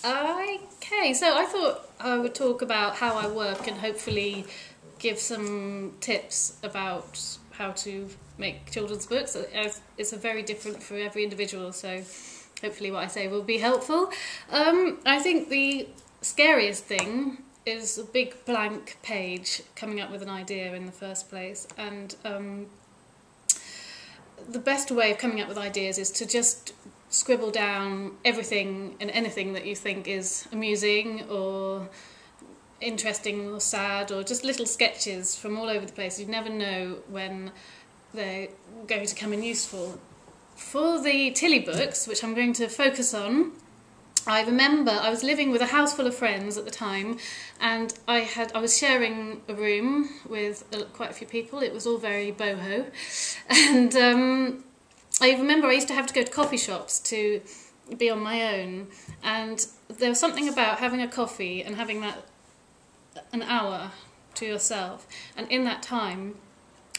Okay, so I thought I would talk about how I work and hopefully give some tips about how to make children's books. It's a very different for every individual, so hopefully what I say will be helpful. I think the scariest thing is a big blank page coming up with an idea in the first place, and the best way of coming up with ideas is to just scribble down everything and anything that you think is amusing or interesting or sad, or just little sketches from all over the place. You never know when they're going to come in useful. For the Tilly books, which I'm going to focus on, I remember I was living with a house full of friends at the time, and I was sharing a room with quite a few people. It was all very boho, and I remember I used to have to go to coffee shops to be on my own, and there was something about having a coffee and having that an hour to yourself, and in that time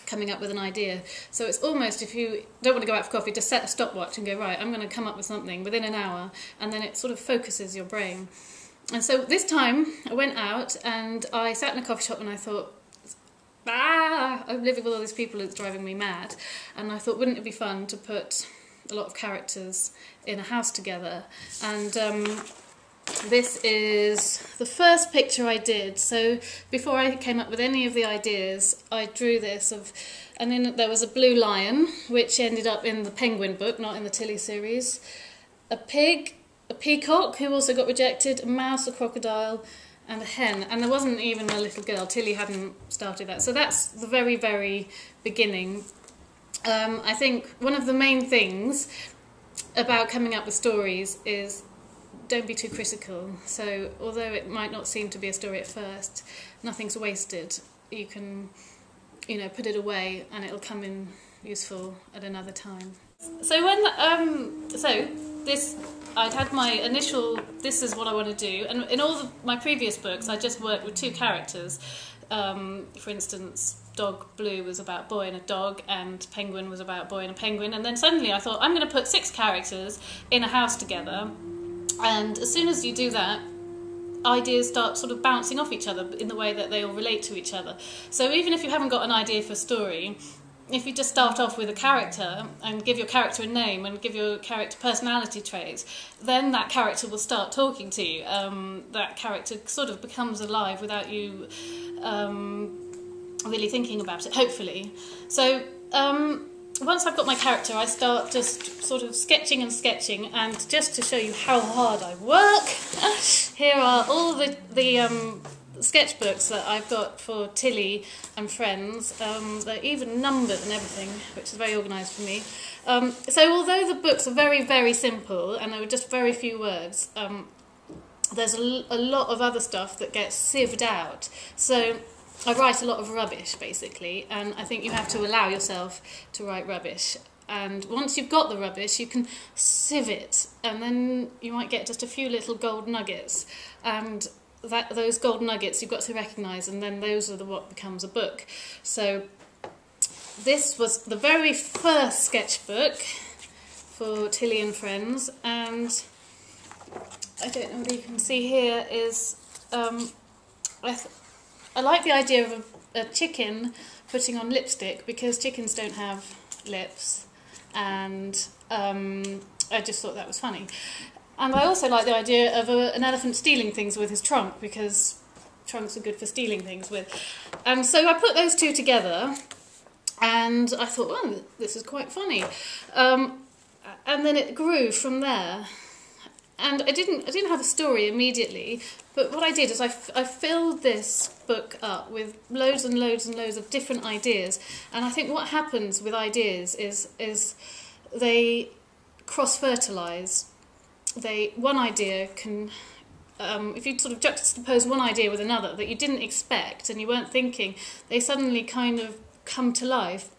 coming up with an idea. So it's almost, if you don't want to go out for coffee, just set a stopwatch and go, right, I'm going to come up with something within an hour, and then it sort of focuses your brain. And so this time I went out and I sat in a coffee shop and I thought, I'm living with all these people, it's driving me mad. And I thought, wouldn't it be fun to put a lot of characters in a house together? And this is the first picture I did. So before I came up with any of the ideas, I drew this and then there was a blue lion, which ended up in the Penguin book, not in the Tilly series, a pig, a peacock, who also got rejected, a mouse, a crocodile, and a hen. And there wasn't even a little girl. Tilly hadn't started that. So that's the very, very beginning. I think one of the main things about coming up with stories is don't be too critical. So although it might not seem to be a story at first, nothing's wasted. You can, put it away and it'll come in useful at another time. So when I'd had my initial, this is what I want to do, and in all my previous books I just worked with two characters. For instance, Dog Blue was about a boy and a dog, and Penguin was about a boy and a penguin, and then suddenly I thought, I'm going to put 6 characters in a house together. And as soon as you do that, ideas start sort of bouncing off each other in the way that they all relate to each other. So even if you haven't got an idea for a story, if you just start off with a character and give your character a name and give your character personality traits, then that character will start talking to you. That character sort of becomes alive without you really thinking about it, hopefully. So once I've got my character, I start just sort of sketching, and just to show you how hard I work, here are all the sketchbooks that I've got for Tilly and friends. They're even numbered and everything, which is very organised for me. So although the books are very, very simple and there were just very few words, there's a lot of other stuff that gets sieved out. So I write a lot of rubbish, basically, and I think you have to allow yourself to write rubbish. And once you've got the rubbish, you can sieve it, and then you might get just a few little gold nuggets. And those gold nuggets you've got to recognise, and then those are what becomes a book. So this was the very first sketchbook for Tilly and Friends, and I don't know whether you can see here is I like the idea of a chicken putting on lipstick, because chickens don't have lips, and I just thought that was funny. And I also like the idea of an elephant stealing things with his trunk, because trunks are good for stealing things with. And so I put those two together, and I thought, oh, this is quite funny. And then it grew from there. And I didn't have a story immediately, but what I did is I filled this book up with loads and loads and loads of different ideas. And I think what happens with ideas is they cross-fertilise. One idea can, if you sort of juxtapose one idea with another that you didn't expect and you weren't thinking, they suddenly kind of come to life.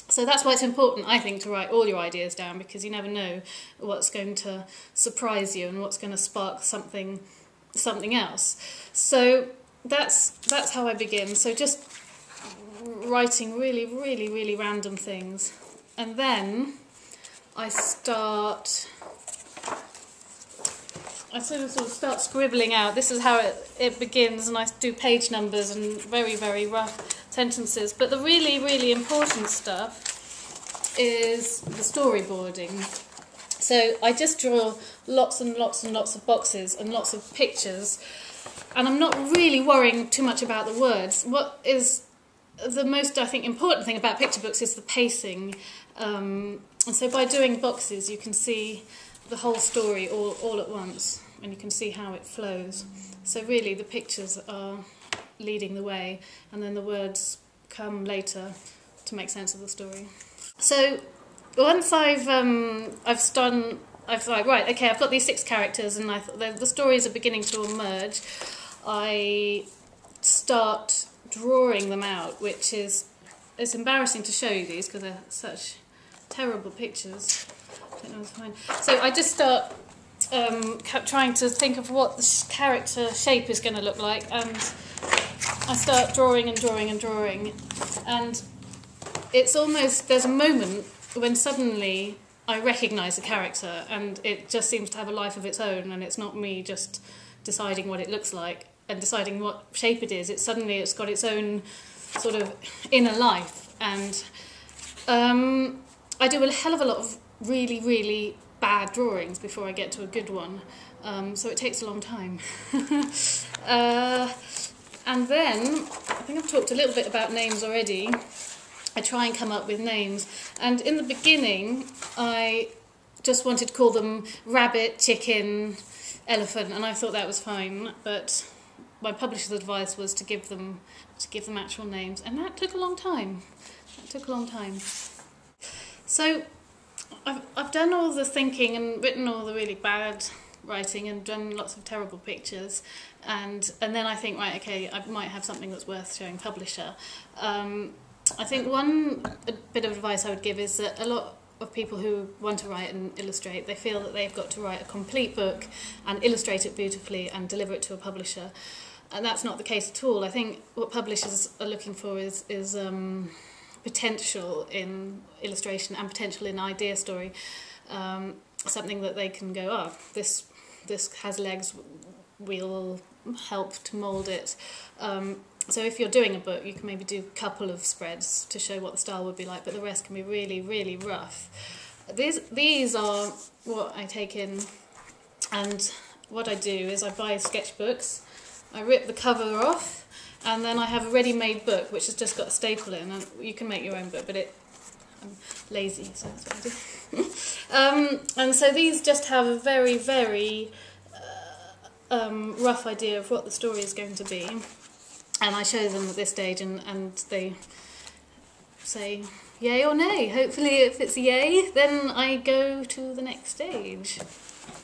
So that's why it's important, I think, to write all your ideas down, because you never know what's going to surprise you and what's going to spark something else. So that's how I begin. So just writing really, really, really random things. And then I start I sort of start scribbling out. This is how it begins, and I do page numbers and very, very rough sentences. But the really, really important stuff is the storyboarding. So I just draw lots and lots and lots of boxes and lots of pictures, and I'm not really worrying too much about the words. What is the most, I think, important thing about picture books is the pacing. And so by doing boxes, you can see the whole story all at once, and you can see how it flows. So really the pictures are leading the way, and then the words come later to make sense of the story. So once I've like, right, okay, I've got these 6 characters, and I thought the stories are beginning to emerge. I start drawing them out, which is, it's embarrassing to show you these because they're such terrible pictures. So I just start trying to think of what the character shape is going to look like, and I start drawing and drawing and drawing, and it's almost, there's a moment when suddenly I recognise the character, and it just seems to have a life of its own, and it's not me just deciding what it looks like and deciding what shape it is. It's got its own sort of inner life, and I do a hell of a lot of really, really bad drawings before I get to a good one, so it takes a long time. And then, I think I've talked a little bit about names already. I try and come up with names, and in the beginning I just wanted to call them rabbit, chicken, elephant, and I thought that was fine, but my publisher's advice was to give them actual names, and that took a long time. So I've done all the thinking and written all the really bad writing and done lots of terrible pictures, and then I think, right, okay, I might have something that's worth showing publisher. I think one bit of advice I would give is that a lot of people who want to write and illustrate, they feel that they've got to write a complete book and illustrate it beautifully and deliver it to a publisher, and that's not the case at all. I think what publishers are looking for is potential in illustration and potential in idea story, something that they can go, oh, this has legs, we'll help to mould it. So if you're doing a book, you can maybe do a couple of spreads to show what the style would be like, but the rest can be really, really rough. These are what I take in, and what I do is I buy sketchbooks, I rip the cover off, and then I have a ready-made book which has just got a staple in, and you can make your own book, but I'm lazy, so that's what I do. And so these just have a very, very rough idea of what the story is going to be. And I show them at this stage, and they say yay or nay. Hopefully if it's yay, then I go to the next stage.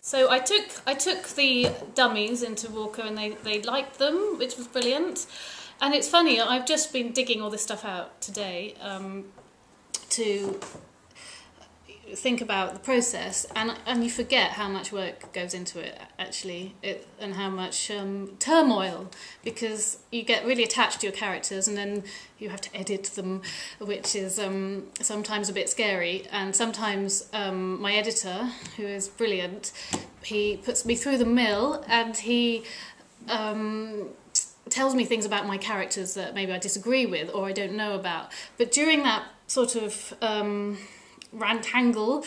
So I took the dummies into Walker, and they liked them, which was brilliant. And it's funny, I've just been digging all this stuff out today to think about the process, and you forget how much work goes into it, actually, and how much turmoil, because you get really attached to your characters, and then you have to edit them, which is sometimes a bit scary. And sometimes my editor, who is brilliant, he puts me through the mill, and he tells me things about my characters that maybe I disagree with or I don't know about. But during that sort of rantangle,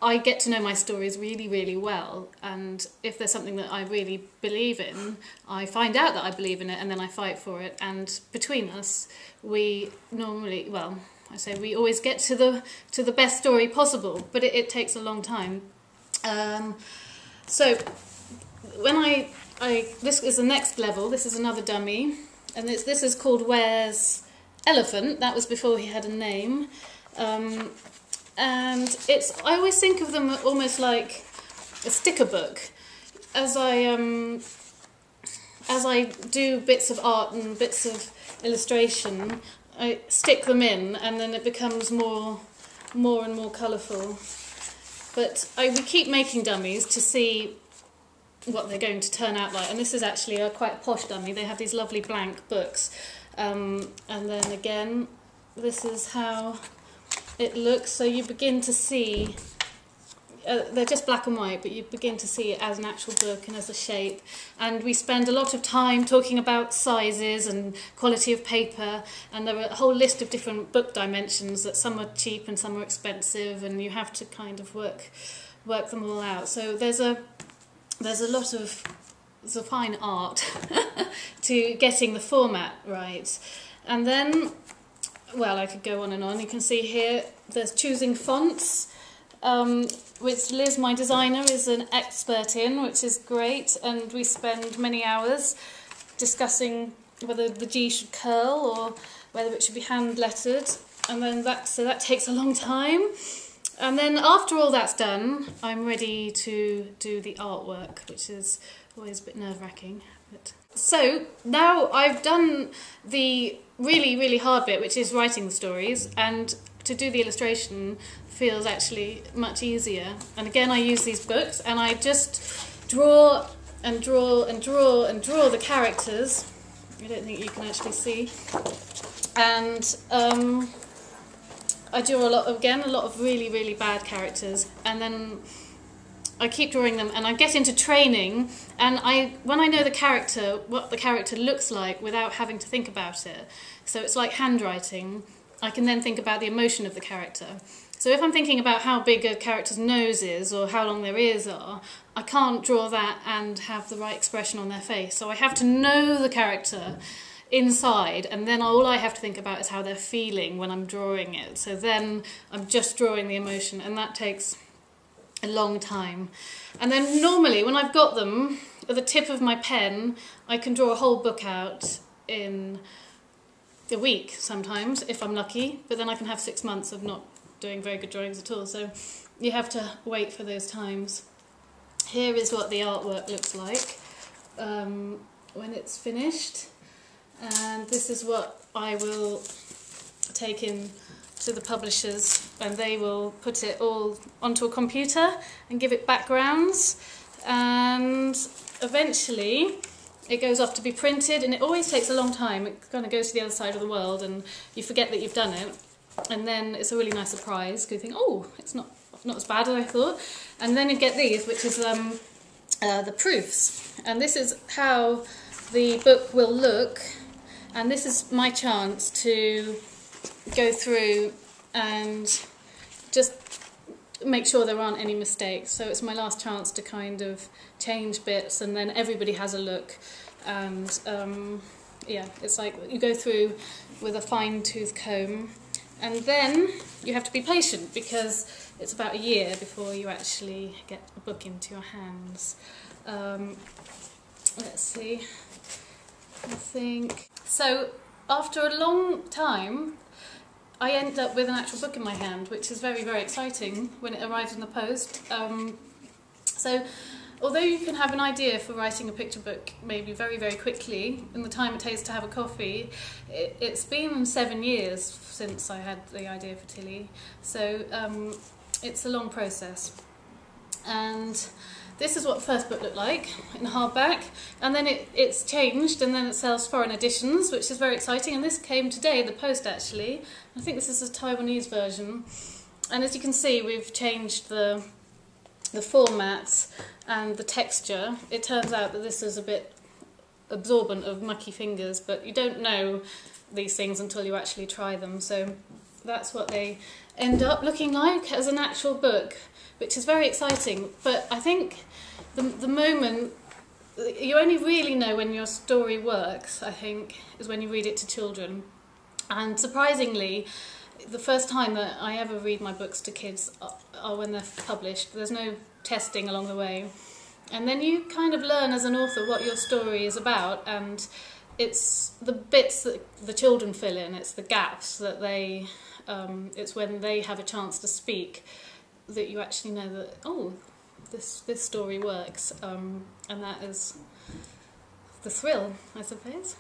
I get to know my stories really, really well, and if there's something that I really believe in, I find out that I believe in it, and then I fight for it, and between us we normally, well, I say we always get to the best story possible, but it takes a long time. So when this is the next level, this is another dummy, and this is called Where's Elephant. That was before he had a name. And I always think of them almost like a sticker book. As I do bits of art and bits of illustration, I stick them in, and then it becomes more and more colourful. But we keep making dummies to see what they're going to turn out like. And this is actually a quite posh dummy. They have these lovely blank books. And then again, this is how it looks. So you begin to see they're just black and white, but you begin to see it as an actual book and as a shape. And we spend a lot of time talking about sizes and quality of paper, and there are a whole list of different book dimensions that some are cheap and some are expensive, and you have to kind of work them all out. So there's a lot of fine art to getting the format right. And then, well, I could go on and on. You can see here there's choosing fonts, which Liz, my designer, is an expert in, which is great, and we spend many hours discussing whether the G should curl or whether it should be hand lettered, and then that takes a long time. And then after all that's done, I'm ready to do the artwork, which is always a bit nerve-wracking. So now I've done the really, really hard bit, which is writing the stories, and to do the illustration feels actually much easier. And again, I use these books, and I just draw and draw and draw and draw the characters. I don't think you can actually see. And I do a lot of really, really bad characters, and then I keep drawing them, and I get into training, and when I know the character, what the character looks like without having to think about it, so it's like handwriting, I can then think about the emotion of the character. So if I'm thinking about how big a character's nose is or how long their ears are, I can't draw that and have the right expression on their face. So I have to know the character inside, and then all I have to think about is how they're feeling when I'm drawing it. So then I'm just drawing the emotion, and that takes a long time. And then normally when I've got them at the tip of my pen, I can draw a whole book out in a week sometimes, if I'm lucky, but then I can have 6 months of not doing very good drawings at all, so you have to wait for those times. Here is what the artwork looks like when it's finished, and this is what I will take in to the publishers, and they will put it all onto a computer and give it backgrounds, and eventually it goes off to be printed, and it always takes a long time. It kind of goes to the other side of the world and you forget that you've done it, and then it's a really nice surprise because you think, oh, it's not as bad as I thought. And then you get these, which is the proofs, and this is how the book will look, and this is my chance to go through and just make sure there aren't any mistakes. So it's my last chance to kind of change bits, and then everybody has a look, and yeah, it's like you go through with a fine-tooth comb, and then you have to be patient because it's about a year before you actually get a book into your hands. Let's see, I think so. After a long time, I end up with an actual book in my hand, which is very, very exciting when it arrives in the post. So although you can have an idea for writing a picture book maybe very, very quickly in the time it takes to have a coffee, it's been 7 years since I had the idea for Tilly, so it's a long process. And this is what the first book looked like in hardback, and then it's changed, and then it sells foreign editions, which is very exciting, and this came today in the post actually. I think this is a Taiwanese version, and as you can see we've changed the format and the texture. It turns out that this is a bit absorbent of mucky fingers, but you don't know these things until you actually try them, so that's what they end up looking like as an actual book, which is very exciting. But I think the moment you only really know when your story works, I think, is when you read it to children. And surprisingly, the first time that I ever read my books to kids are when they're published. There's no testing along the way. And then you kind of learn as an author what your story is about, and it's the bits that the children fill in, it's the gaps that they, it's when they have a chance to speak that you actually know that, oh, this story works, and that is the thrill, I suppose.